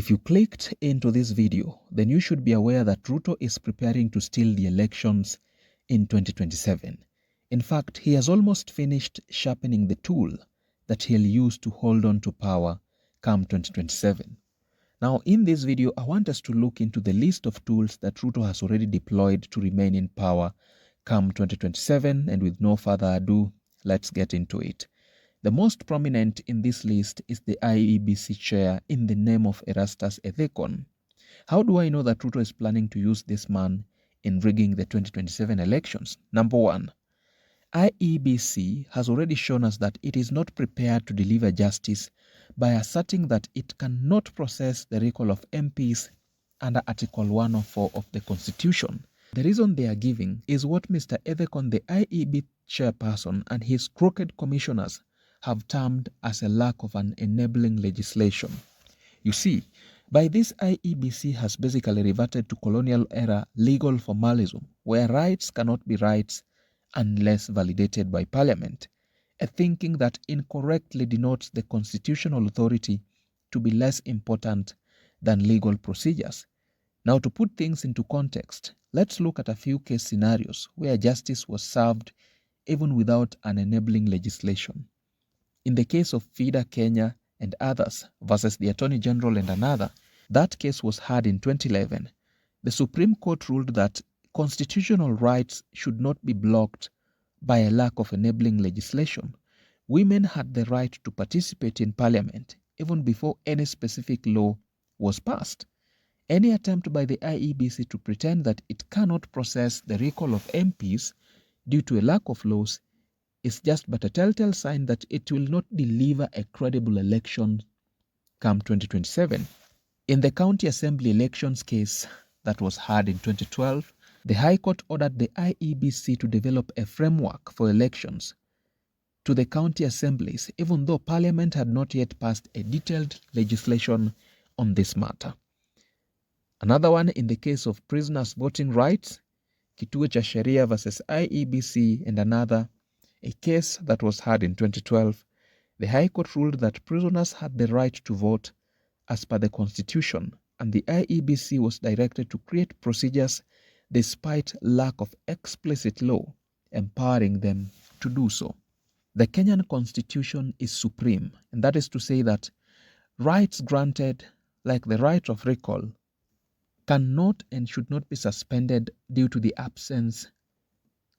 If you clicked into this video, then you should be aware that Ruto is preparing to steal the elections in 2027. In fact, he has almost finished sharpening the tool that he'll use to hold on to power come 2027. Now, in this video, I want us to look into the list of tools that Ruto has already deployed to remain in power come 2027, and with no further ado, let's get into it. The most prominent in this list is the IEBC chair in the name of Erastus Ethekon. How do I know that Ruto is planning to use this man in rigging the 2027 elections? Number one, IEBC has already shown us that it is not prepared to deliver justice by asserting that it cannot process the recall of MPs under Article 104 of the Constitution. The reason they are giving is what Mr. Ethekon, the IEB chairperson, and his crooked commissioners have termed as a lack of an enabling legislation. You see, by this, IEBC has basically reverted to colonial-era legal formalism, where rights cannot be rights unless validated by Parliament, a thinking that incorrectly denotes the constitutional authority to be less important than legal procedures. Now, to put things into context, let's look at a few case scenarios where justice was served even without an enabling legislation. In the case of FIDA Kenya and others versus the Attorney General and another, that case was heard in 2011. The Supreme Court ruled that constitutional rights should not be blocked by a lack of enabling legislation. Women had the right to participate in Parliament even before any specific law was passed. Any attempt by the IEBC to pretend that it cannot process the recall of MPs due to a lack of laws is just but a telltale sign that it will not deliver a credible election come 2027. In the County Assembly elections case that was heard in 2012, the High Court ordered the IEBC to develop a framework for elections to the county assemblies, even though Parliament had not yet passed a detailed legislation on this matter. Another one in the case of prisoners' voting rights, Kituo cha Sheria versus IEBC, and another, a case that was heard in 2012, the High Court ruled that prisoners had the right to vote as per the Constitution, and the IEBC was directed to create procedures despite lack of explicit law empowering them to do so. The Kenyan Constitution is supreme, and that is to say that rights granted, like the right of recall, cannot and should not be suspended due to the absence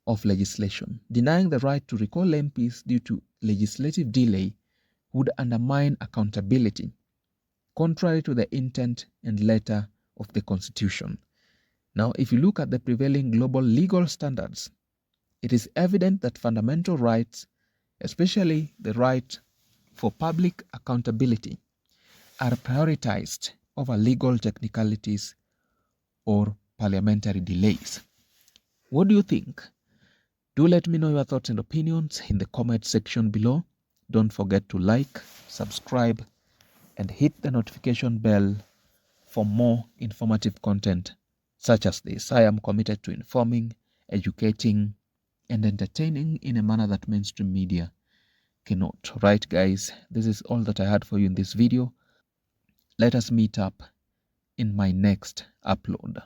of legislation. Denying the right to recall MPs due to legislative delay would undermine accountability, contrary to the intent and letter of the Constitution. Now, if you look at the prevailing global legal standards, it is evident that fundamental rights, especially the right for public accountability, are prioritized over legal technicalities or parliamentary delays. What do you think? Do let me know your thoughts and opinions in the comment section below. Don't forget to like, subscribe, and hit the notification bell for more informative content such as this. I am committed to informing, educating, and entertaining in a manner that mainstream media cannot. Right, guys, this is all that I had for you in this video. Let us meet up in my next upload.